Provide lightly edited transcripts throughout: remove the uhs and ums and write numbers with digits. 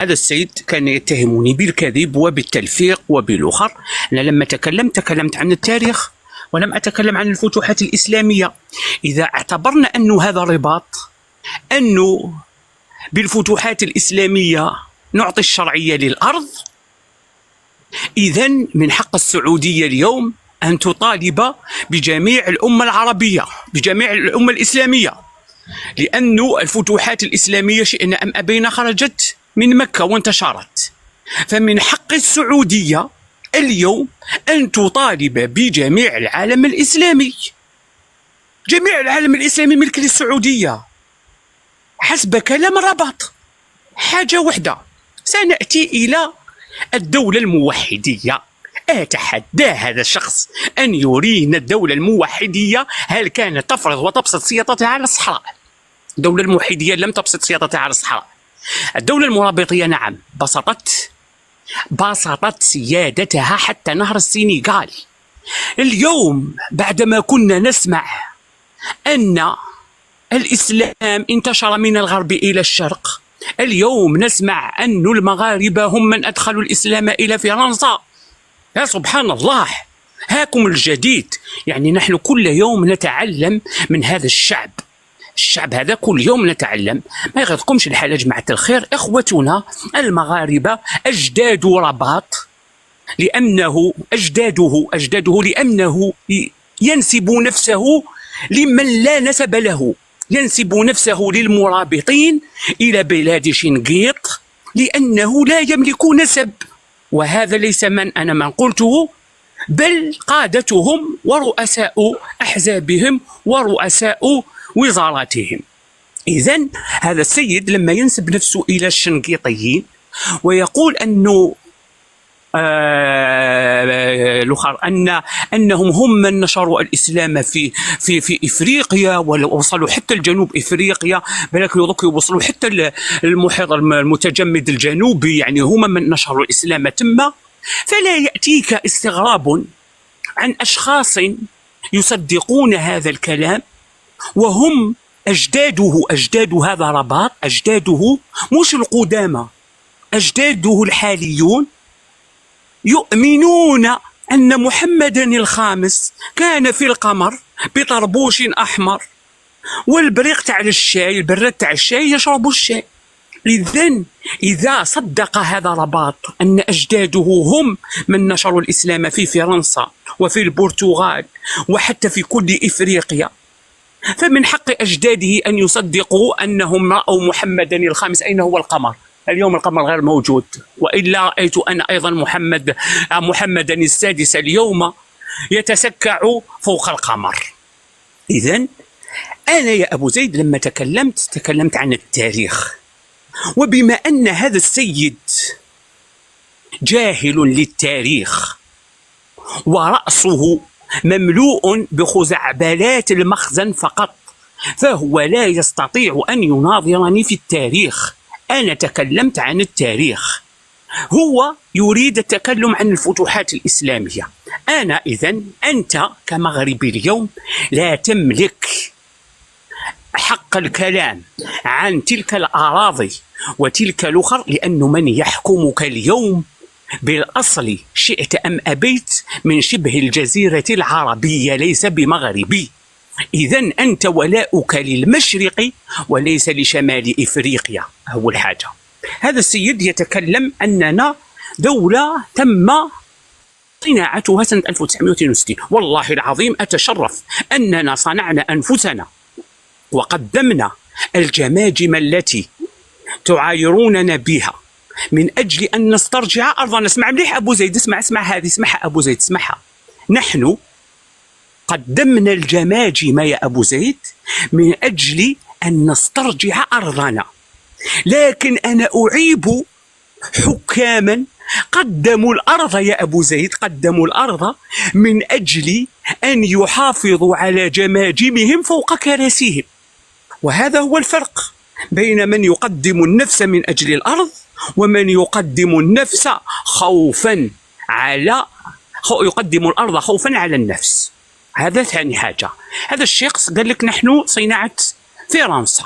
هذا السيد كان يتهمني بالكذب وبالتلفيق وبالأخر. أنا لما تكلمت عن التاريخ ولم أتكلم عن الفتوحات الإسلامية. إذا اعتبرنا أن هذا رباط، أنه بالفتوحات الإسلامية نعطي الشرعية للأرض، إذن من حق السعودية اليوم أن تطالب بجميع الأمة العربية، بجميع الأمة الإسلامية، لأن الفتوحات الإسلامية شئنا أم أبينا خرجت من مكة وانتشرت. فمن حق السعودية اليوم أن تطالب بجميع العالم الإسلامي. جميع العالم الإسلامي ملك للسعودية حسب كلام رباط. حاجة واحدة، سنأتي إلى الدولة الموحدية. أتحدى هذا الشخص أن يرينا الدولة الموحدية هل كانت تفرض وتبسط سيادتها على الصحراء. الدولة الموحدية لم تبسط سيادتها على الصحراء. الدولة المرابطية نعم بسطت سيادتها حتى نهر السنغال. اليوم بعدما كنا نسمع أن الإسلام انتشر من الغرب إلى الشرق، اليوم نسمع أن المغاربة هم من أدخلوا الإسلام إلى فرنسا. يا سبحان الله، هاكم الجديد. يعني نحن كل يوم نتعلم من هذا الشعب هذا كل يوم نتعلم. ما يغرقكمش الحال يا جماعة الخير، إخوتنا المغاربة أجداد رباط، لأنه لأنه ينسب نفسه لمن لا نسب له، ينسب نفسه للمرابطين إلى بلاد شنقيط لأنه لا يملك نسب. وهذا ليس من قلته، بل قادتهم ورؤساء أحزابهم ورؤساء وزاراتهم. إذن هذا السيد لما ينسب نفسه إلى الشنقيطيين ويقول أنه أنهم هم من نشروا الإسلام في إفريقيا ووصلوا حتى الجنوب إفريقيا، بلكن يوصلوا حتى المحيط المتجمد الجنوبي، يعني هم من نشروا الإسلام تم. فلا يأتيك استغراب عن أشخاص يصدقون هذا الكلام وهم أجداد هذا رباط، أجداده مش القدامى، أجداده الحاليون يؤمنون أن محمدا الخامس كان في القمر بطربوش أحمر والبريق تاع الشاي، البراد تاع الشاي يشربوا الشاي. إذن إذا صدق هذا رباط أن أجداده هم من نشروا الإسلام في فرنسا وفي البرتغال وحتى في كل إفريقيا، فمن حق أجداده أن يصدقوا أنهم رأوا محمدا الخامس. أين هو القمر؟ اليوم القمر غير موجود، وإلا رأيت أنا أيضا محمدا السادس اليوم يتسكع فوق القمر. إذن أنا يا أبو زيد لما تكلمت عن التاريخ، وبما أن هذا السيد جاهل للتاريخ ورأسه مملوء بخزعبلات المخزن فقط، فهو لا يستطيع أن يناظرني في التاريخ. أنا تكلمت عن التاريخ، هو يريد التكلم عن الفتوحات الإسلامية. أنا إذن أنت كمغربي اليوم لا تملك حق الكلام عن تلك الأراضي وتلك الأخر، لأن من يحكمك اليوم بالأصل شئت أم أبيت من شبه الجزيرة العربية، ليس بمغربي. إذن أنت ولاؤك للمشرق وليس لشمال إفريقيا. أول حاجة، هذا السيد يتكلم أننا دولة تم صناعتها سنة 1962. والله العظيم أتشرف أننا صنعنا أنفسنا وقدمنا الجماجم التي تعايروننا بها من أجل أن نسترجع أرضنا. اسمع مليح أبو زيد، اسمع هذه، اسمعها أبو زيد، اسمعها. نحن قدمنا الجماجم يا أبو زيد من أجل أن نسترجع أرضنا، لكن أنا أعيب حكاما قدموا الأرض يا أبو زيد، قدموا الأرض من أجل أن يحافظوا على جماجمهم فوق كراسيهم. وهذا هو الفرق بين من يقدم النفس من أجل الأرض ومن يقدم النفس يقدم الأرض خوفا على النفس. هذا ثاني حاجة. هذا الشخص قال لك نحن صناعة فرنسا.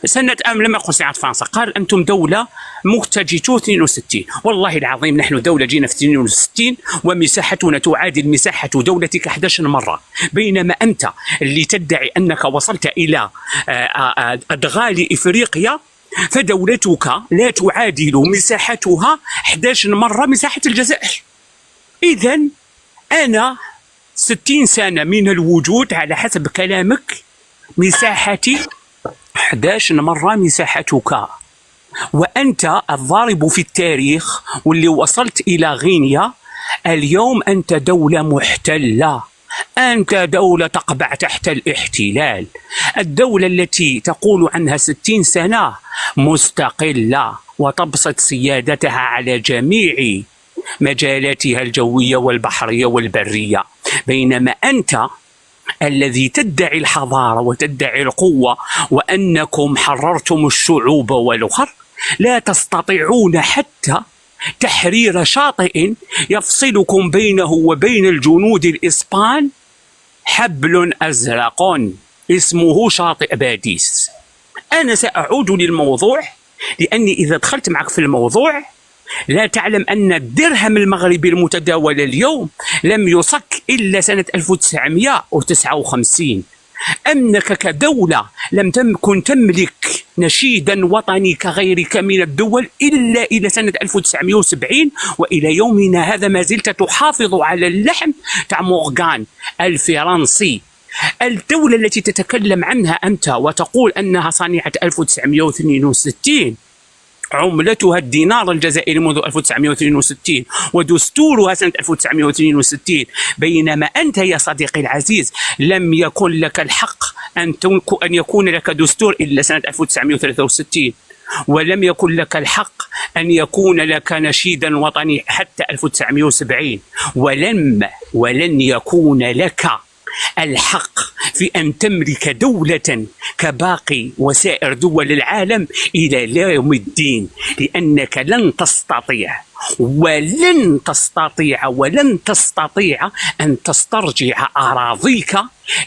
سنة لم يقل سنة فرنسا، قال أنتم دولة متجهة 62. والله العظيم نحن دولة جينا في 62 ومساحتنا تعادل مساحة دولتك 11 مرة، بينما أنت اللي تدعي أنك وصلت إلى أدغال إفريقيا فدولتك لا تعادل مساحتها 11 مرة مساحة الجزائر. إذن أنا 60 سنة من الوجود على حسب كلامك مساحتي 11 مرة مساحتك، وأنت الضارب في التاريخ واللي وصلت إلى غينيا. اليوم أنت دولة محتلة، أنت دولة تقبع تحت الاحتلال. الدولة التي تقول عنها 60 سنة مستقلة وتبسط سيادتها على جميع مجالاتها الجوية والبحرية والبرية، بينما أنت الذي تدعي الحضارة وتدعي القوة وأنكم حررتم الشعوب والأخر لا تستطيعون حتى تحرير شاطئ يفصلكم بينه وبين الجنود الإسبان حبل أزرق اسمه شاطئ باديس. أنا سأعود للموضوع، لأني إذا دخلت معك في الموضوع لا تعلم أن الدرهم المغربي المتداول اليوم لم يصك إلا سنة 1959. أنك كدولة لم تكن تملك نشيدا وطني كغيرك من الدول إلا إلى سنة 1970، وإلى يومنا هذا ما زلت تحافظ على اللحن تاع مورغان الفرنسي. الدولة التي تتكلم عنها أنت وتقول أنها صنيعة 1962 عملتها الدينار الجزائري منذ 1962 ودستورها سنة 1962، بينما أنت يا صديقي العزيز لم يكن لك الحق أن يكون لك دستور إلا سنة 1963، ولم يكن لك الحق أن يكون لك نشيدا وطني حتى 1970، ولن يكون لك الحق في أن تملك دولة كباقي وسائر دول العالم إلى يوم الدين، لأنك لن تستطيع أن تسترجع أراضيك،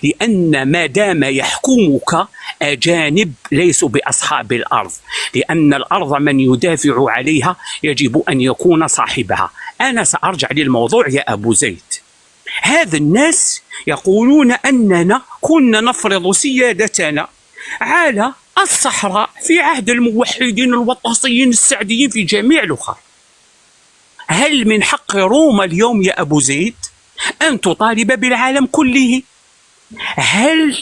لأن ما دام يحكمك أجانب ليسوا بأصحاب الأرض، لأن الأرض من يدافع عليها يجب أن يكون صاحبها. أنا سأرجع للموضوع يا أبو زيد. هذا الناس يقولون أننا كنا نفرض سيادتنا على الصحراء في عهد الموحدين الوطاسيين السعديين في جميع الأخر. هل من حق روما اليوم يا أبو زيد أن تطالب بالعالم كله؟ هل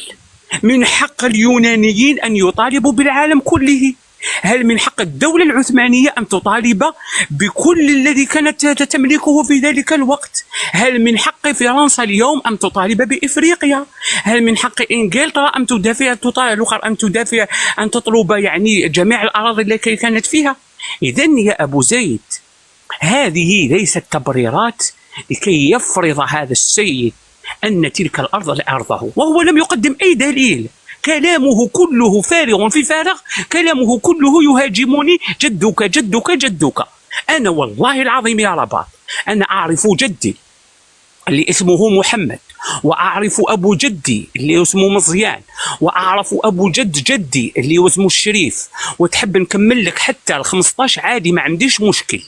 من حق اليونانيين أن يطالبوا بالعالم كله؟ هل من حق الدولة العثمانية أن تطالب بكل الذي كانت تملكه في ذلك الوقت؟ هل من حق فرنسا اليوم أن تطالب بإفريقيا؟ هل من حق إنجلترا أن تدافع أن تطلب يعني جميع الأراضي التي كانت فيها؟ إذن يا أبو زيد هذه ليست تبريرات لكي يفرض هذا السيد أن تلك الأرض لأرضه، وهو لم يقدم أي دليل. كلامه كله فارغ في فارغ، كلامه كله يهاجمني جدك جدك جدك. أنا والله العظيم يا رباط أنا أعرف جدي اللي اسمه محمد، وأعرف أبو جدي اللي اسمه مزيان، وأعرف أبو جدي اللي اسمه الشريف، وتحب نكمل لك حتى ال15 عادي ما عنديش مشكل.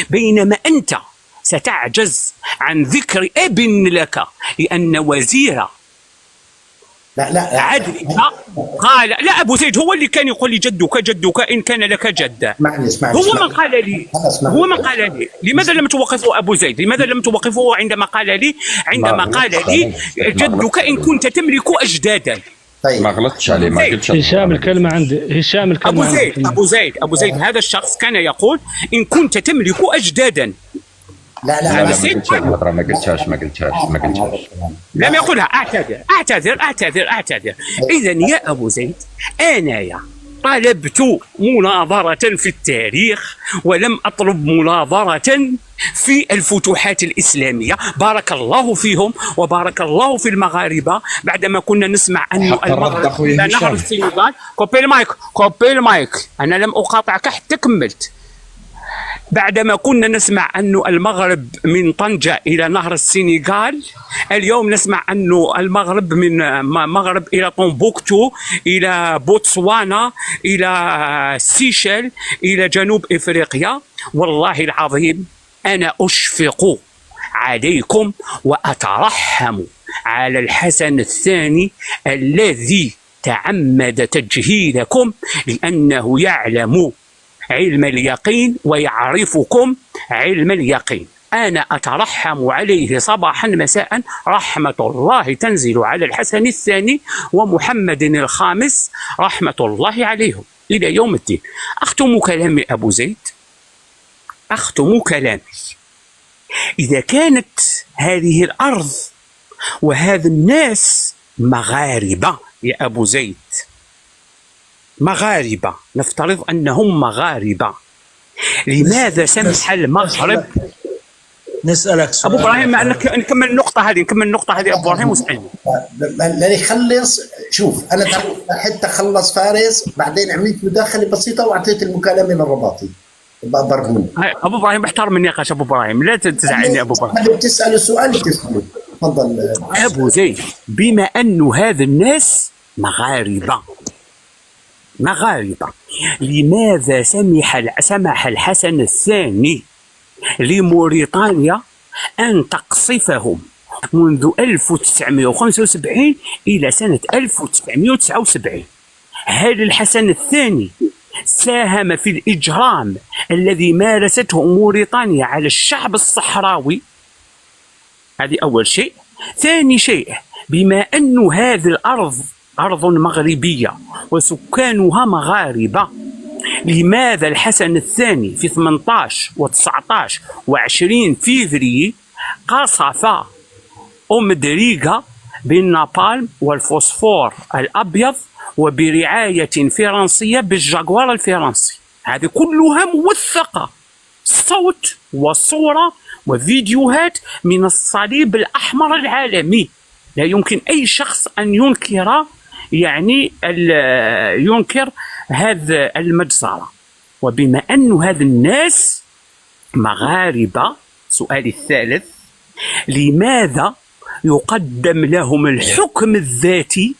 بينما أنت ستعجز عن ذكر اب لك، لأن وزير لا عدل قال لا. أبو زيد هو اللي كان يقول لي جدك إن كان لك جد. هو من قال لي لماذا لم توقفه أبو زيد؟ لماذا لم توقفه عندما قال لي جدك إن كنت تملك أجدادا؟ طيب ما غلطتش عليه، ما قلتش. هشام الكلمة عندي. هشام الكلمة أبو زيد هذا الشخص كان يقول إن كنت تملك أجدادا. لا ما قلتهاش. لم يقلها. أعتذر. إذن يا أبو زيد أنا طلبت مناظرة في التاريخ ولم أطلب مناظرة في الفتوحات الإسلامية. بارك الله فيهم وبارك الله في المغاربة. بعدما كنا نسمع أن المغرب نهر السنغال. كوبي المايك. أنا لم أقاطعك حتى كملت. بعدما كنا نسمع أن المغرب من طنجة إلى نهر السنغال، اليوم نسمع أن المغرب من مغرب إلى طومبوكتو، إلى بوتسوانا، إلى سيشل، إلى جنوب إفريقيا. والله العظيم أنا أشفق عليكم وأترحم على الحسن الثاني الذي تعمد تجهيلكم، لأنه يعلم علم اليقين ويعرفكم علم اليقين. أنا أترحم عليه صباحا مساء، رحمة الله تنزل على الحسن الثاني ومحمد الخامس رحمة الله عليهم إلى يوم الدين. أختم كلامي أبو زيد، أختم كلامي. إذا كانت هذه الأرض وهذا الناس مغاربة يا أبو زيد، مغاربة، نفترض أنهم مغاربة، لماذا سمح المغرب؟ نسألك سؤال أبو إبراهيم، نكمل النقطة هذه، أبو إبراهيم واسألني. لا يخلص. شوف أنا حتى خلص فارس، بعدين عملت مداخلة بسيطة وأعطيت المكالمة للرباطي برهون. أبو إبراهيم احترم النقاش، أبو إبراهيم لا تزعلني. أبو إبراهيم هل بتسأل السؤال تسأله؟ تفضل أبو زيد. بما أن هذا الناس مغاربة، لماذا سمح الحسن الثاني لموريتانيا أن تقصفهم منذ 1975 إلى سنة 1979؟ هل الحسن الثاني ساهم في الإجرام الذي مارسته موريتانيا على الشعب الصحراوي؟ هذه أول شيء. ثاني شيء، بما أن هذه الأرض أرض مغربية وسكانها مغاربة، لماذا الحسن الثاني في 18 و19 و20 فيفري قصف دريغا بالنابالم والفوسفور الأبيض وبرعاية فرنسية بالجاكوار الفرنسي؟ هذه كلها موثقة، صوت وصورة وفيديوهات من الصليب الأحمر العالمي. لا يمكن أي شخص أن ينكر ينكر هذا المجزرة. وبما أن هذا الناس مغاربة، سؤالي الثالث، لماذا يقدم لهم الحكم الذاتي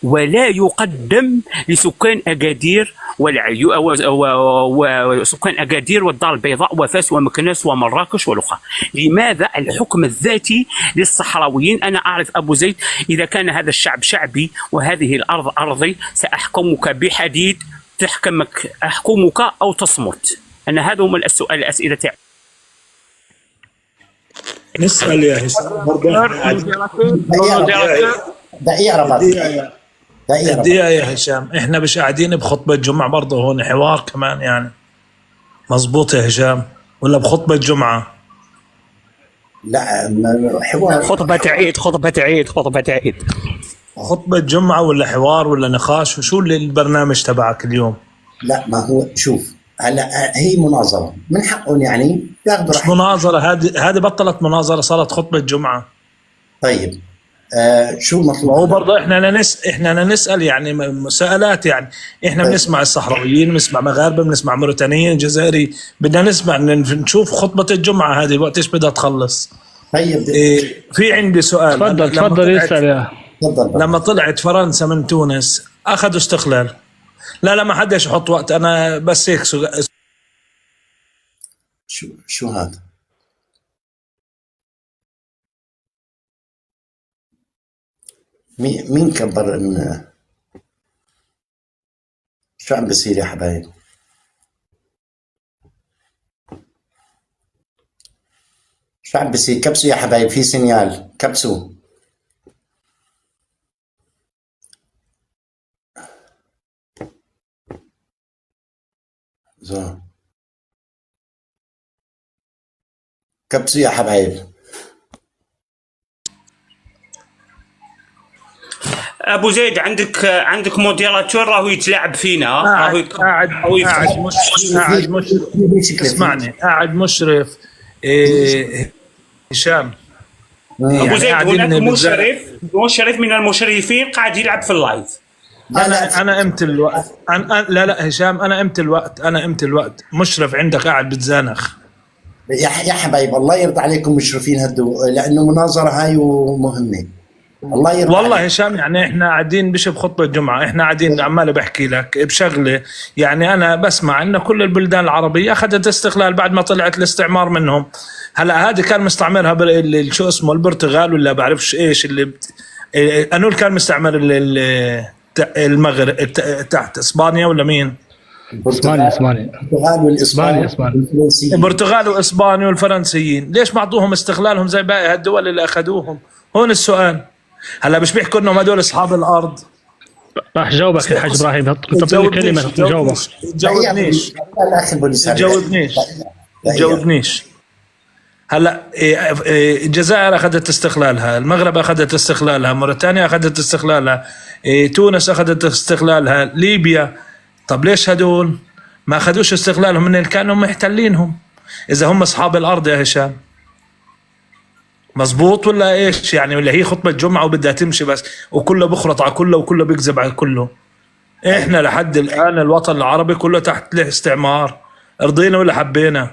ولا يقدم لسكان أكادير وسكان أكادير والدار البيضاء وفاس ومكناس ومراكش والأخرى؟ لماذا الحكم الذاتي للصحراويين؟ أنا أعرف أبو زيد، إذا كان هذا الشعب شعبي وهذه الأرض أرضي سأحكمك بحديد، أحكمك أو تصمت. أنا هذا هم الأسئلة تاعي. نسأل يا هشام دقيقة يا هشام، احنا مش قاعدين بخطبة جمعة برضه، هون حوار كمان يعني، مزبوط يا هشام ولا بخطبة جمعة؟ لا حوار، خطبة عيد. خطبة جمعة ولا حوار ولا نقاش؟ وشو اللي البرنامج تبعك اليوم؟ لا ما هو شوف، هلا هي مناظرة من حقهم يعني ياخذوا. مش مناظرة، هذه بطلت مناظرة، صارت خطبة جمعة. طيب شو مطلوب؟ هو برضه احنا نسأل يعني مساءلات، يعني احنا بنسمع الصحراويين، بنسمع مغاربة، بنسمع موريتانيين، جزائري، بدنا نسمع نشوف خطبة الجمعة هذه وقت ايش بدها تخلص. طيب في عندي سؤال. تفضل يسأل يا لما طلعت فرنسا من تونس اخذوا استقلال. لا ما حدش يحط وقت، انا بس هيك شو هذا؟ مين كبر ان شو عم بصير يا حبايب؟ شو عم بصير؟ كبسوا يا حبايب، في سينيال، كبسوا. كبسوا يا حبايب. ابو زيد عندك موديراتور راهو يتلاعب فينا، قاعد مشرف. اسمعني، قاعد مشرف هشام. ابو زيد هناك مشرف من المشرفين قاعد يلعب في اللايف. انا امتى الوقت لا هشام، انا امتى الوقت مشرف عندك قاعد بتزانخ. يا حبايب الله يرضى عليكم مشرفين هدو، لانه مناظره هاي ومهمه. الله يرضى والله عليك. هشام يعني احنا قاعدين مش بخطبه الجمعه، احنا قاعدين عمال بحكي لك بشغله. يعني انا بسمع ان كل البلدان العربيه اخذت استقلال بعد ما طلعت الاستعمار منهم. هلا هذه كان مستعمرها شو اسمه البرتغال ولا بعرفش ايش انول كان مستعمر المغرب تحت اسبانيا ولا مين؟ اسبانيا البرتغال واسبانيا والفرنسيين. ليش ما اعطوهم استقلالهم زي باقي هالدول اللي اخذوهم؟ هون السؤال. هلا مش بيحكوا انهم هدول اصحاب الارض. راح جاوبك يا حاج ابراهيم، تعطيني كلمه جاوبك. جاوبنيش. هلا الجزائر اخذت استقلالها، المغرب اخذت استقلالها، موريتانيا اخذت استقلالها، تونس اخذت استقلالها، ليبيا. طب ليش هدول ما اخذوش استقلالهم من اللي كانوا محتلينهم؟ اذا هم اصحاب الارض يا هشام مزبوط ولا ايش يعني؟ ولا هي خطبه جمعه وبدها تمشي بس وكله بخرط على كله وكله بيكذب على كله؟ احنا لحد الان الوطن العربي كله تحت الاستعمار، رضينا ولا حبينا؟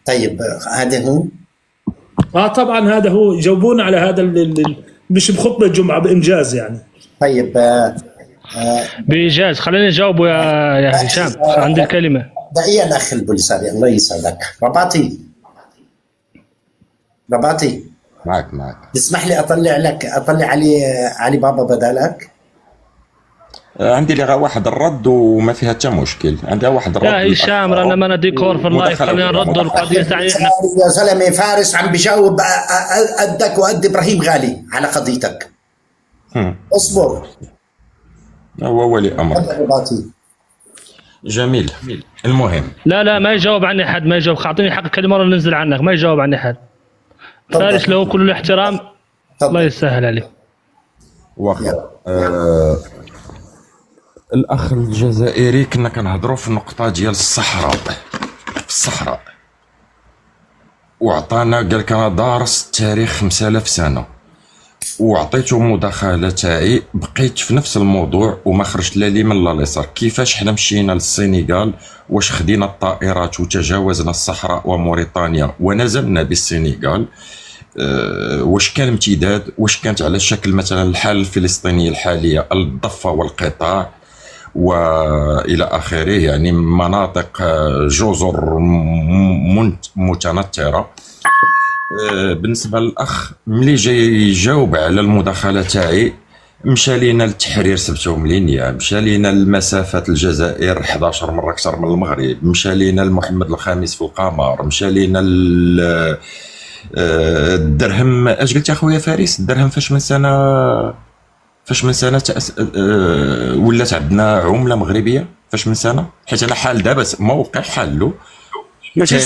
طيب هذا هو طبعا هذا هو. جاوبونا على هذا مش بخطبه جمعه، بانجاز يعني. طيب بإيجاز خليني أجاوبه يا هشام، عندي الكلمة. دقيقة الأخ البوليساري الله يسعدك. رباطي معك تسمح لي أطلع علي بابا بدالك؟ عندي لغة واحد الرد وما فيها حتى مشكل. عندها واحد الرد. يا هشام رانا ما ديكور في اللايف، خلينا نردوا القضية تاعي احنا. يا زلمة فارس عم بجاوب قدك وقد إبراهيم غالي على قضيتك. اصبر. هو ولي أمر. جميل. المهم لا ما يجاوب عني حد، ما يجاوب. اعطيني حق كلمة مرة ننزل عنك، ما يجاوب عني حد. فارس له كل الاحترام، الله يسهل عليه. واخا الأخ الجزائري كنا كنهضروا في النقطة ديال الصحراء وعطانا قال لك أنا دارس التاريخ 5000 سنة وعطيته مداخلة تاعي، بقيت في نفس الموضوع وما خرجت لا اليمين لا اليسار. كيفاش حنا مشينا للسنغال، واش خدينا الطائرات وتجاوزنا الصحراء وموريتانيا ونزلنا بالسنغال، واش كان امتداد، واش كانت على شكل مثلا الحالة الفلسطينية الحالية الضفة والقطاع والى اخره، يعني مناطق جزر متنثره. بالنسبه للاخ ملي جاي يجاوب على المداخله تاعي، مشى لينا للتحرير سبتهم لينيا، مشى لينا لمسافه الجزائر 11 مره اكثر من المغرب، مشى لينا لمحمد الخامس في القمر، مشى لينا الدرهم. اش قلت يا خويا فارس؟ الدرهم فاش من سنه ولات عندنا عمله مغربيه؟ فاش من سنه؟ حيت انا حال دابا موقع حالو ماشي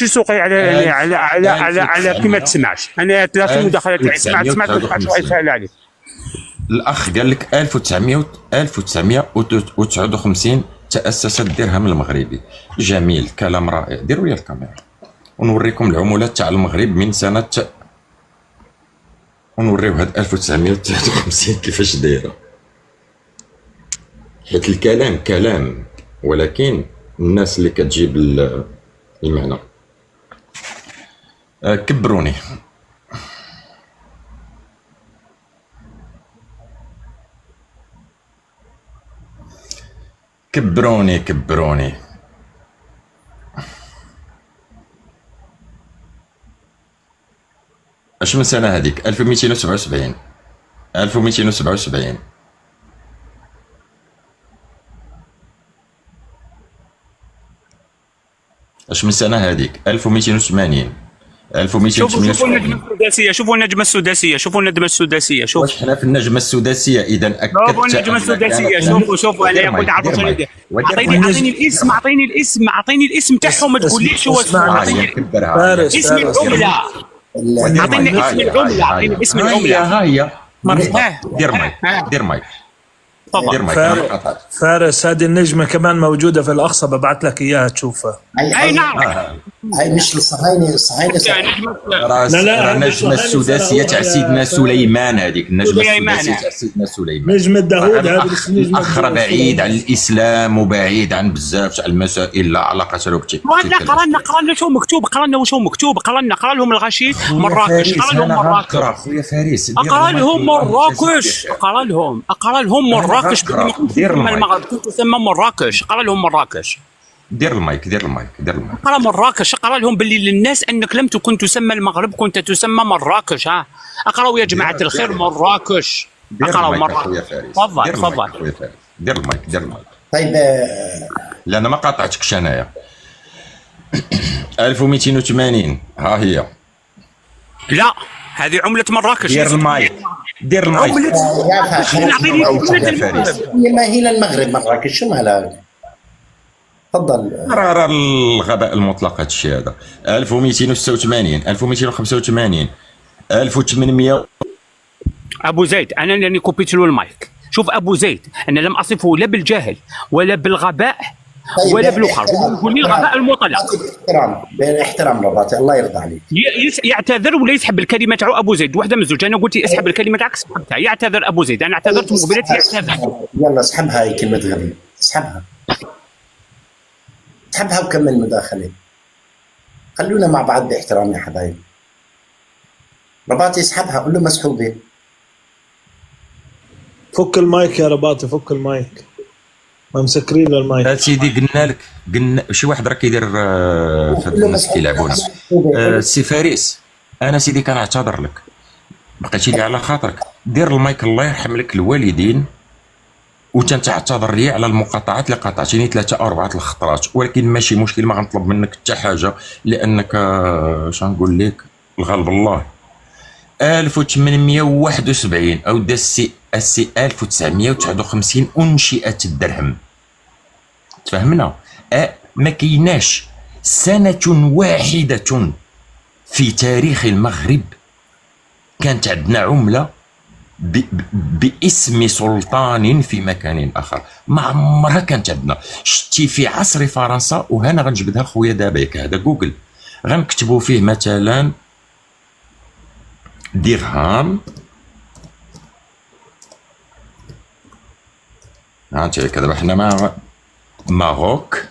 سوقي على كيما تسمعش. انا ثلاث مداخلات تاعي سمعت واحد يسال عليه. الاخ قال لك 1959 تاسس الدرهم المغربي. جميل، كلام رائع. ديروا لي الكاميرا ونوريكم العملات تاع المغرب من سنه، ونوريو هاد 1953 كيفاش دايره، حيت الكلام كلام ولكن الناس اللي كتجيب المعنى. كبروني. اش من سنه هذيك؟ 1277 اش من سنه هذيك؟ 1280 1288. شوفوا النجمه السداسيه. واش حنا في النجمه السداسيه؟ اذا اكدت شوفوا النجمه السداسيه. شوفوا انا كنت عارف شنو. اعطيني الاسم تاعهم، ما تقوليش هو اسم العمله. اعطيني اسم العمله. ها هي دير مايك. فارس هذه النجمة كمان موجودة في الأقصى، ببعث لك إياها تشوفها. أي نعم. هاي مش الصهاينه لا، النجمة السداسية تاع سيدنا سليمان، هذيك النجمة السداسية تاع سيدنا سليمان. نجم الداوود هذا اسمه اخر بعيد عن الاسلام وبعيد عن بزاف تاع المسائل لا علاقه له بتلك. قرانا شو مكتوب، قرانا وشو مكتوب، قرا لهم الغشي مراكش، قرا لهم مراكش، خويا فارس، اقرا لهم مراكش، اقرا لهم مراكش، المغرب تسمى مراكش، اقرا لهم مراكش. دير المايك. اقرا مراكش، اقرا لهم باللي للناس انك لم تكن تسمى المغرب، كنت تسمى مراكش. ها اقراوا يا جماعه الخير مراكش، اقراوا مراكش. تفضل. دير المايك. طيب لان ما قاطعتكش انايا. 1280 ها هي. لا هذه عملة مراكش. دير المايك. ما هي للمغرب مراكش، شو مالها؟ تفضل. راه الغباء المطلق هذا الشيء هذا. 1286 1285 1800. ابو زيد انا لاني كوبيت له المايك. شوف ابو زيد انا لم اصفه لا بالجهل ولا بالغباء ولا بالاخر، يقول لي الغباء المطلق. باحترام رباطي الله يرضى عليك. يعتذر ولا يسحب الكلمه تاعو ابو زيد، وحده من الزوج. انا قلت اسحب الكلمه تاعك سحبتها. يعتذر ابو زيد، انا اعتذرت مقبلتي يعتذر. يلا اسحبها، هاي كلمه غبي، اسحبها وكمل مداخله. خلونا مع بعض باحترام يا حبايب. رباطي اسحبها، قول له مسحوبه. فك المايك يا رباطي، فك المايك، ما مسكرين له المايك. سيدي قلنا شي واحد راه كيدير في هاد الناس كيلعبونا. سي فارس انا سيدي كنعتذر لك، بقيتي لي على خاطرك. دير المايك الله يرحم لك الوالدين، وتنعتذر لي على المقاطعات اللي قاطعتيني 3 أو 4 الخطرات، ولكن ماشي مشكل، ما غنطلب منك حتى حاجه لانك شنقول لك الغالب الله. 1871 او دا السي 1959 انشئت الدرهم. تفهمنا؟ ما كايناش سنه واحده في تاريخ المغرب كانت عندنا عمله باسم سلطان في مكان اخر، ما عمرها كانت عندنا. شتي في عصر فرنسا، وهنا غنجبدها خويا دابا ياك هذا جوجل غنكتبوا فيه مثلا درهم، هانتي هكا دابا حنا مع ماروك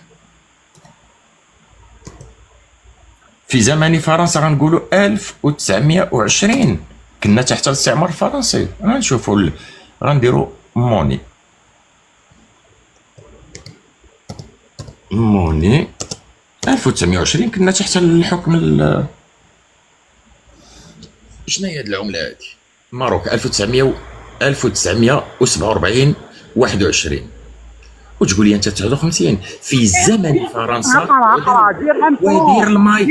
في زمن فرنسا غنقولوا 1920 كنا تحت الاستعمار الفرنسي. غنشوفوا غنديروا موني 1920 كنا تحت الحكم شنو هي هاد العمله هادي؟ ماروك 1947 21 وتقول لي انت 59 في زمن فرنسا. ودير المايك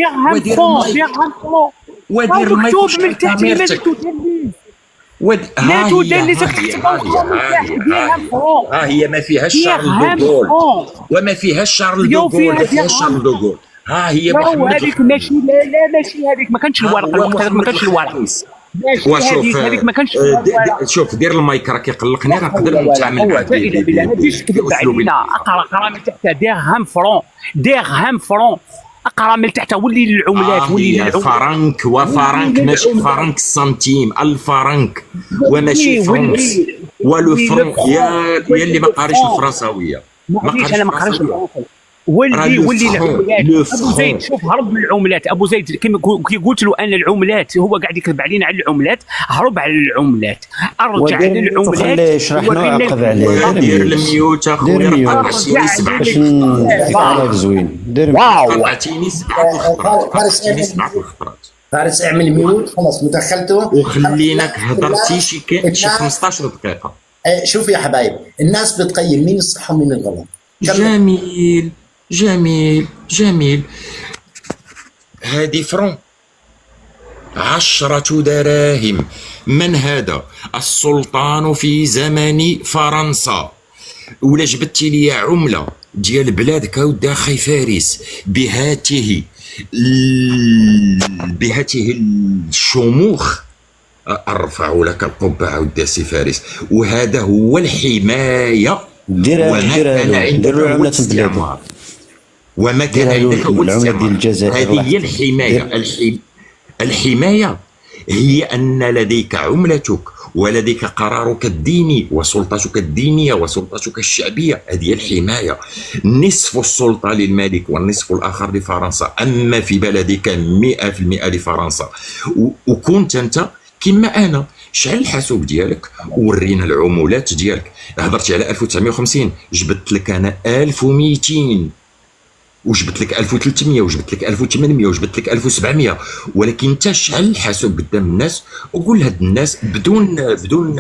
من تحت لا تدلس. ها هي ما فيهاش شارل دوغول، وما فيهاش شارل دوغول، ما فيهاش شارل دوغول. ها هي محمد هذيك ماشي، لا ماشي هذيك، ما كانش الورق المختلف، ما كانش الورق. وشوف هذيك ما كانش. شوف دير المايك راه كيقلقني، راه نقدر نتعامل معاه. لا تجيش تكذب علينا. اقرا من تحت درهم فرون، اقرا من تحت. ولي للعملات، ولي للعملات. فرنك وفرنك ماشي فرنك السنتيم، الفرنك وماشي فرنس ولو فرن. يا اللي ما قاريش الفرنساويه، ما قاريش. انا ما قاريش ولي العملات. ابو زيد شوف، هرب من العملات. ابو زيد كي قلت له انا العملات، هو قاعد يكذب علينا على العملات. هرب على العملات، ارجع للعملات. خليه يشرح نعقب عليه. دير الميوت اخويا، قطعتيني 7 زوين. دير قطعتيني 7 الخطرات. فارس اعمل ميوت خلاص مداخلته، وخليناك هضرتي شي 15 دقيقه. شوف يا حبايب، الناس بتقيم مين الصح ومين الغلط. جميل جميل جميل. هذه فرون 10 دراهم. من هذا؟ السلطان في زمن فرنسا. ولا جبتي لي عمله ديال بلادك اودي اخي فارس بهاته الشموخ، ارفع لك القبعه ودي سي فارس. وهذا هو الحمايه. دير العمله البلاد. وما كان دير عندك هو العملة ديال الاستعمار. الجزائر هذه الله هي الحماية. الحماية هي أن لديك عملتك ولديك قرارك الديني وسلطتك الدينية وسلطتك الشعبية. هذه هي الحماية. نصف السلطة للملك والنصف الآخر لفرنسا، أما في بلدك 100% لفرنسا. وكنت أنت كما أنا، شعل الحاسوب ديالك ورينا العمولات ديالك. هضرت على 1950، جبت لك أنا 1200 وجبت لك 1300 وجبت لك 1800 وجبت لك 1700، ولكن انت شعل الحاسوب قدام الناس وقول لهاد الناس بدون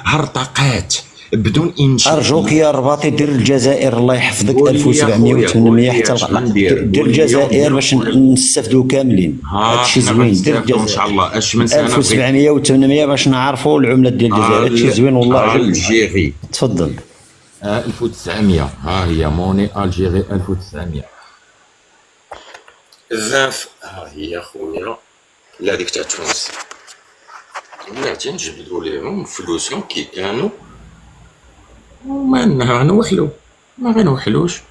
هرطقات، بدون انشاء. ارجوك يا رباطي دير الجزائر الله يحفظك قول لي يا 1700 خويا، و800 حتى شنو ندير؟ دير الجزائر باش نستافدوا كاملين. هادشي زوين. دير ان شاء الجزائر الله. اش من سنه 1700 و800 باش نعرفوا العمله ديال الجزائر. هادشي زوين والله عجبني. الجيري تفضل. 1900 ها هي موني الجيري 1900 20 ها هي خويا. لا ديك تاع تونس بلاتي نجبدوا ليهم فلوسهم كي كانوا وما غنوحلو، ما غنوحلوش.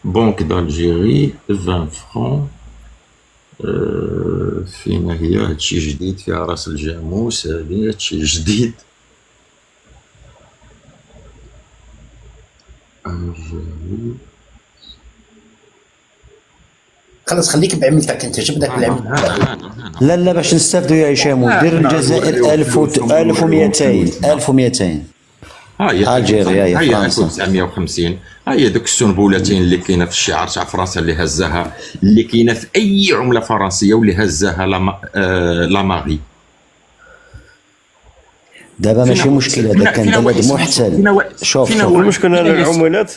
بنك دالجيري 20 فرون. فين هي؟ هادشي جديد فيها راس الجاموس. هادي هادشي جديد. الجيري خلاص خليك بعملتك انت، جبدك بالعمل. لا لا باش نستافدوا يا هشام. دير الجزائر 1200 1200. ها هي الجيري ها هي فرنسا. 1950. ها هي دوك السنبولتين اللي كاينه في الشعار تاع فرنسا اللي هزاها، اللي كاينه في اي عمله فرنسيه واللي هزاها لا ماري. دابا ماشي مشكل، هذا كان بلد محتل. شوف المشكل على العملات.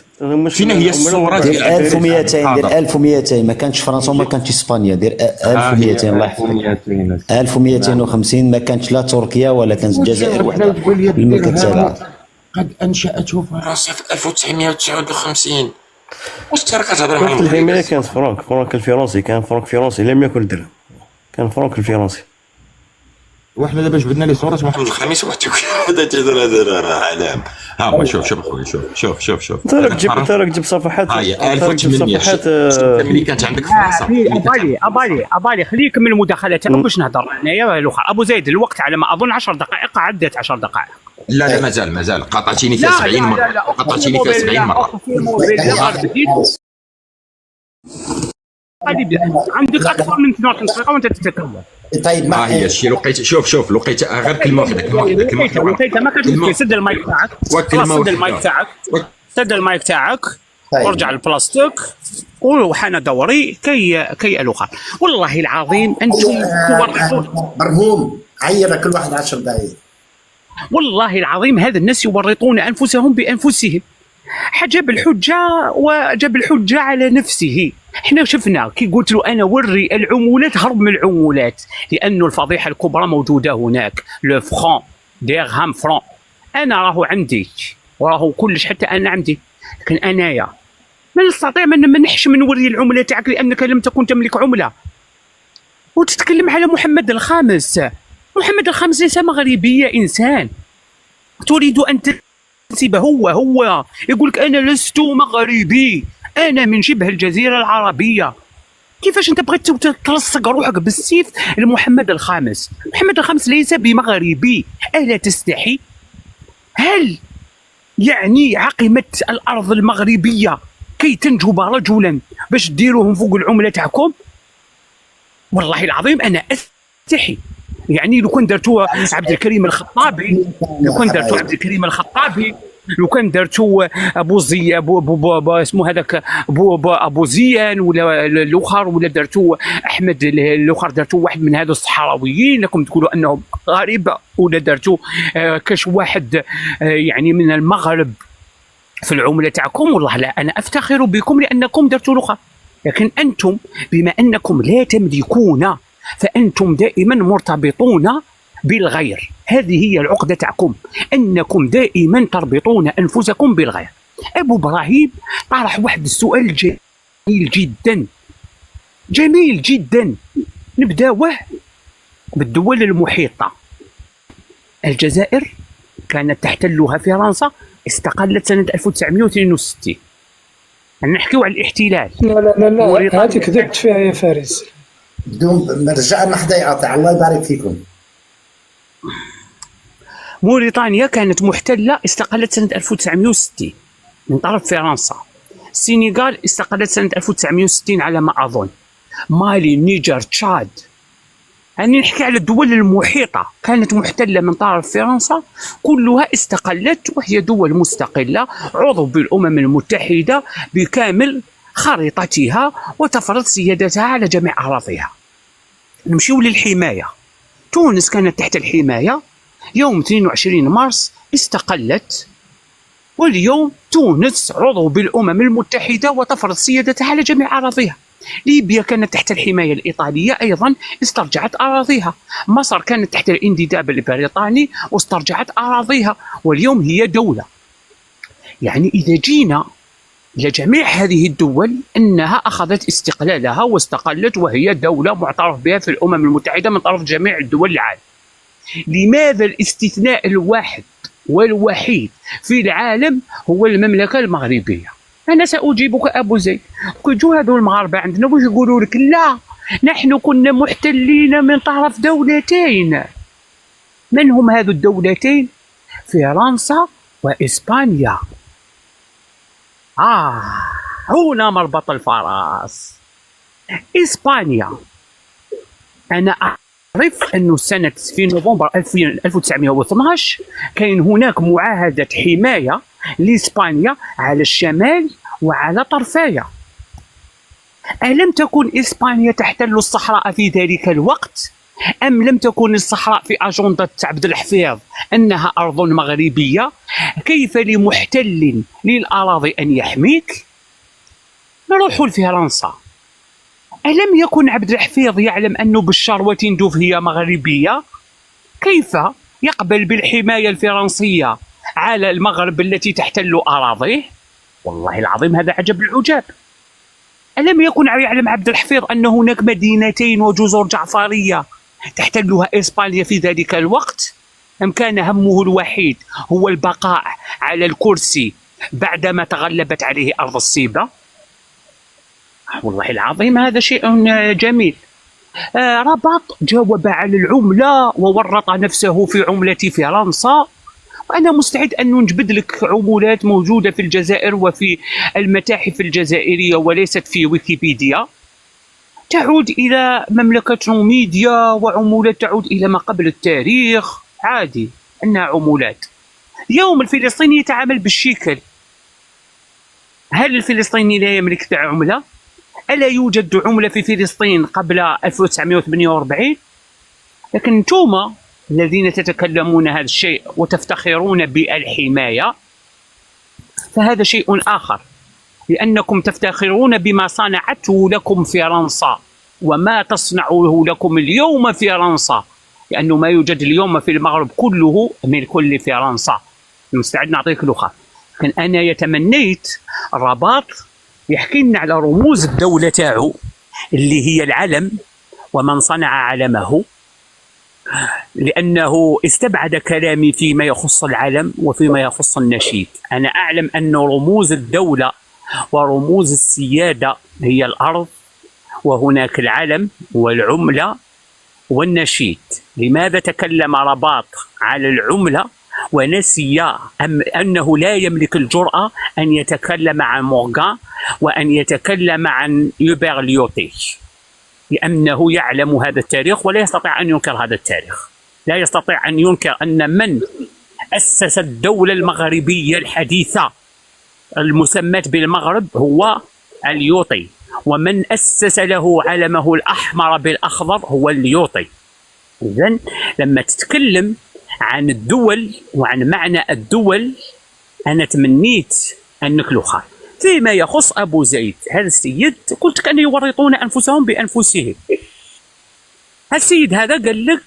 فين هي الصوره دير ديال 1200 دير 1200. ما كانتش فرنسا وما كانتش اسبانيا. دير 1200 الله يحفظك. 1250 ما كانتش لا تركيا ولا كانت الجزائر وحدها الملك التابعه. قد انشاته فرنسا في 1959. واش انت راك تهضر مع وقت الحمايه كانت فرانك الفرنسي، كان فرانك فرنسي لم يكن درهم، كان فرانك الفرنسي. وحنا دابا جبدنا لي صورات محمد الخميس وحدك هذا تهضر علام. ها شوف خويا، شوف انت راك تجيب صفحات. ها هي 1800 اللي كانت عندك في فرنسا. ابالي خليك من المداخله تاعك باش نهضر انايا الاخر. ابو زيد الوقت على ما اظن 10 دقائق، عدت 10 دقائق. لا مازال قاطعتيني فيها 70 مره. قاطعتيني فيها 70 مره. عندك اكثر من 12 دقيقه وانت تتكلم. طيب ما هي الشيء لقيت. شوف لقيت غير كلمه واحده. لقيتها ما كتمشي. سد المايك تاعك. سد المايك تاعك طيب. وارجع لبلاصتك وحنا دوري كي الاخر. والله العظيم انتم تورطون. مرهوم عير كل واحد 10 دقائق. والله العظيم هذا الناس يورطون انفسهم بانفسهم. جاب الحجه على نفسه. احنا شفنا كي قلت له انا وري العمولات، هرب من العمولات لانه الفضيحه الكبرى موجوده هناك. لو فرون ديرهام فرون انا راهو عندي وراهو كلش، حتى انا عندي، لكن انايا ما نستطيع ما نحشم نوري العمله تاعك لانك لم تكن تملك عمله. وتتكلم على محمد الخامس. محمد الخامس ليس مغربي يا انسان. تريد ان تنسب هو يقول لك انا لست مغربي، انا من شبه الجزيره العربيه. كيفاش انت بغيت تلصق روحك بالسيف لمحمد الخامس؟ محمد الخامس ليس بمغربي. الا تستحي؟ هل يعني عقمت الارض المغربيه كي تنجب رجلا باش ديروهم فوق العمله تاعكم؟ والله العظيم انا استحي. يعني لو كان درتو عبد الكريم الخطابي، لو كان درتو ابو اسمه هذاك ابو زيان ولا الاخر، ولا درتو احمد الاخر، درتو واحد من هذو الصحراويين لكم تقولوا انهم غريبه، ولا درتو كاش واحد يعني من المغرب في العمله تاعكم. والله لا، انا افتخر بكم لانكم درتوا الاخر. لكن انتم بما انكم لا تملكون فأنتم دائما مرتبطون بالغير. هذه هي العقدة تاعكم، أنكم دائما تربطون أنفسكم بالغير. أبو إبراهيم طرح واحد السؤال جميل جدا. نبداوه بالدول المحيطة. الجزائر كانت تحتلها فرنسا، استقلت سنة 1962. نحكيو على الاحتلال. لا هذه كذبت فيها يا فارس. بدون مرجع ما حدا يقاطع. الله يبارك فيكم. موريتانيا كانت محتلة، استقلت سنة 1960 من طرف فرنسا. السنغال استقلت سنة 1960 على ما أظن. مالي، النيجر، تشاد. أنا نحكي على الدول المحيطة كانت محتلة من طرف فرنسا، كلها استقلت وهي دول مستقلة عضو بالأمم المتحدة بكامل خريطتها وتفرض سيادتها على جميع أراضيها. نمشيو للحماية. تونس كانت تحت الحماية، يوم 22 مارس استقلت، واليوم تونس عضو بالأمم المتحدة وتفرض سيادتها على جميع أراضيها. ليبيا كانت تحت الحماية الإيطالية أيضا، استرجعت أراضيها. مصر كانت تحت الانتداب البريطاني واسترجعت أراضيها، واليوم هي دولة. يعني إذا جينا لجميع هذه الدول أنها أخذت استقلالها واستقلت وهي دولة معترف بها في الأمم المتحدة من طرف جميع الدول العالم. لماذا الاستثناء الواحد والوحيد في العالم هو المملكة المغربية؟ أنا سأجيبك أبو زيد. كجو هذو المغاربة عندنا واش يقولوا لك؟ لا، نحن كنا محتلين من طرف دولتين. من هم هذو الدولتين؟ فرنسا وإسبانيا. هنا مربط الفرس. إسبانيا، أنا أعرف أنه في نوفمبر 1912 كان هناك معاهدة حماية لإسبانيا على الشمال وعلى طرفايا. ألم تكن إسبانيا تحتل الصحراء في ذلك الوقت؟ أم لم تكن الصحراء في أجندة عبد الحفيظ أنها أرض مغربية؟ كيف لمحتل للأراضي أن يحميك؟ نروح لفرنسا. ألم يكن عبد الحفيظ يعلم أن بشار وتندوف هي مغربية؟ كيف يقبل بالحماية الفرنسية على المغرب التي تحتل أراضيه؟ والله العظيم هذا عجب العجاب. ألم يكن يعلم عبد الحفيظ أن هناك مدينتين وجزر جعفرية تحتلها إسبانيا في ذلك الوقت؟ أم كان همه الوحيد هو البقاء على الكرسي بعدما تغلبت عليه أرض الصيبة؟ والله العظيم هذا شيء جميل. رباط جاوب على العملة وورط نفسه في عملة فرنسا، وأنا مستعد أن نجبد لك عمولات موجودة في الجزائر وفي المتاحف الجزائرية وليست في ويكيبيديا، تعود إلى مملكة نوميديا، وعمولات تعود إلى ما قبل التاريخ. عادي أنها عمولات. اليوم الفلسطيني يتعامل بالشيكل. هل الفلسطيني لا يملك عملة؟ ألا يوجد عملة في فلسطين قبل 1948؟ لكن أنتم الذين تتكلمون هذا الشيء وتفتخرون بالحماية فهذا شيء آخر، لأنكم تفتخرون بما صنعته لكم فرنسا وما تصنعه لكم اليوم فرنسا، لأنه ما يوجد اليوم في المغرب كله ملك لفرنسا. مستعد نعطيك لخا، لكن أنا يتمنيت الرباط يحكي لنا على رموز الدولة تاعو اللي هي العلم ومن صنع علمه، لأنه استبعد كلامي فيما يخص العلم وفيما يخص النشيد. أنا أعلم أن رموز الدولة ورموز السيادة هي الأرض، وهناك العلم والعملة والنشيد. لماذا تكلم رباط على العملة ونسي أنه لا يملك الجرأة أن يتكلم عن مورغان وأن يتكلم عن يوبرليوتي؟ لأنه يعلم هذا التاريخ ولا يستطيع أن ينكر هذا التاريخ. لا يستطيع أن ينكر أن من أسس الدولة المغربية الحديثة المسماة بالمغرب هو اليوطي، ومن أسس له علمه الأحمر بالأخضر هو اليوطي. إذن لما تتكلم عن الدول وعن معنى الدول أنا تمنيت أنك لخال. فيما يخص أبو زيد هذا السيد قلت كانوا يورطون أنفسهم بأنفسهم. السيد هذا قال لك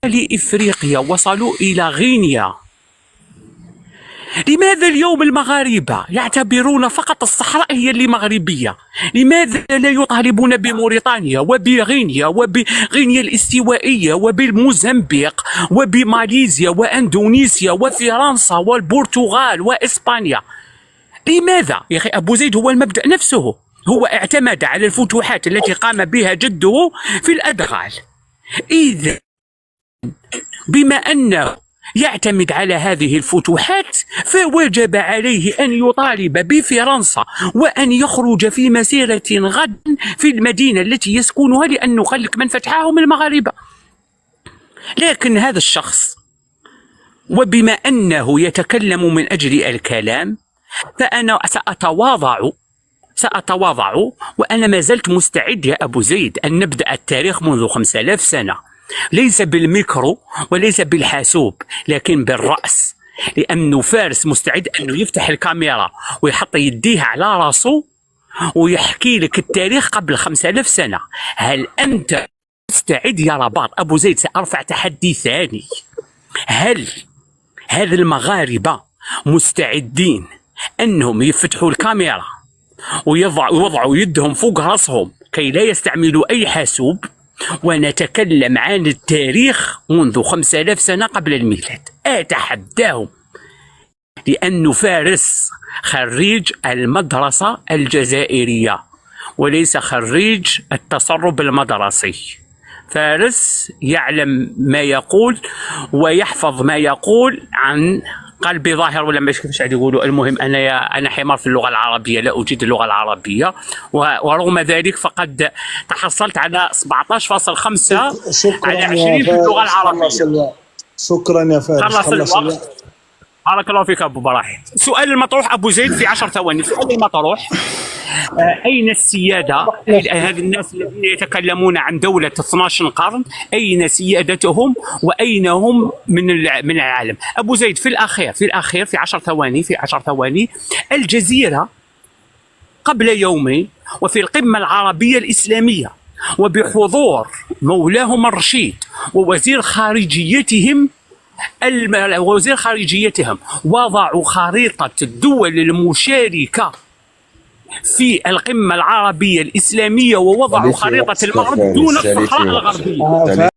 لإفريقيا وصلوا إلى غينيا. لماذا اليوم المغاربة يعتبرون فقط الصحراء هي اللي مغربية؟ لماذا لا يطالبون بموريتانيا وبغينيا وبغينيا الاستوائية وبالموزمبيق وبماليزيا وأندونيسيا وفرنسا والبرتغال وإسبانيا؟ لماذا؟ يا أخي أبو زيد هو المبدأ نفسه، هو اعتمد على الفتوحات التي قام بها جده في الأدغال. إذا بما أنه يعتمد على هذه الفتوحات فوجب عليه أن يطالب بفرنسا وأن يخرج في مسيرة غد في المدينة التي يسكنها، لأنه قال لك من فتحهم المغاربة. لكن هذا الشخص وبما أنه يتكلم من أجل الكلام فأنا سأتواضع وأنا ما زلت مستعد يا أبو زيد أن نبدأ التاريخ منذ 5000 سنة، ليس بالميكرو وليس بالحاسوب لكن بالرأس، لأنه فارس مستعد أنه يفتح الكاميرا ويحط يديه على راسه ويحكي لك التاريخ قبل 5000 سنة. هل أنت مستعد يا رباط؟ أبو زيد سأرفع تحدي ثاني، هل هذا المغاربة مستعدين أنهم يفتحوا الكاميرا ويوضعوا يدهم فوق راسهم كي لا يستعملوا أي حاسوب ونتكلم عن التاريخ منذ 5000 سنة قبل الميلاد؟ أتحداهم، لأن فارس خريج المدرسة الجزائرية وليس خريج التسرب المدرسي. فارس يعلم ما يقول ويحفظ ما يقول عن قلب ظاهر، ولا مش كيفاش يقولوا. المهم انا حمار في اللغه العربيه، لا اجيد اللغه العربيه، ورغم ذلك فقد تحصلت على 17.5 على 20 في اللغه العربيه. شكرا يا فارس. خلص الوقت. بارك الله فيك ابو براحي. السؤال المطروح ابو زيد في 10 ثواني. السؤال المطروح: أين السيادة؟ هذه الناس الذين يتكلمون عن دولة 12 قرن، أين سيادتهم وأين هم من العالم؟ أبو زيد في الأخير في 10 ثواني، الجزيرة قبل يومين وفي القمة العربية الإسلامية وبحضور مولاهم الرشيد ووزير خارجيتهم وضعوا خريطة الدول المشاركة في القمة العربية الإسلامية ووضعوا خريطة المغرب دون الصحراء الغربية.